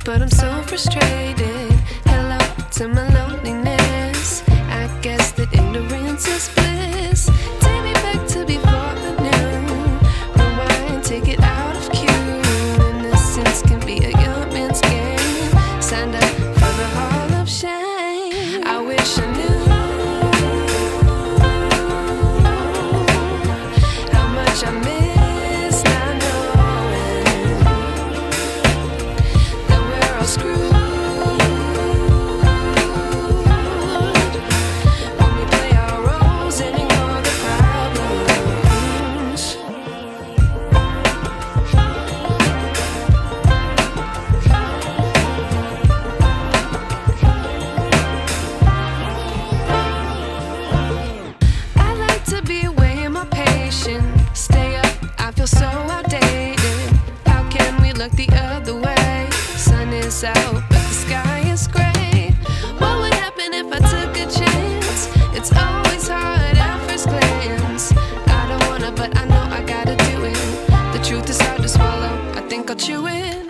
but I'm so frustrated. Hello to my loneliness. I guess that ignorance is bliss. Take me back to before I knew. Rewind, take it out of cue. Innocence can be a young man's game. Signed up for the hall of shame. I wish I knew how much I miss not knowing that we're all screwed. Stay up, I feel so outdated. How can we look the other way? Sun is out, but the sky is gray. What would happen if I took a chance? It's always hard at first glance. I don't wanna, but I know I gotta do it. The truth is hard to swallow, I think I'll chew it.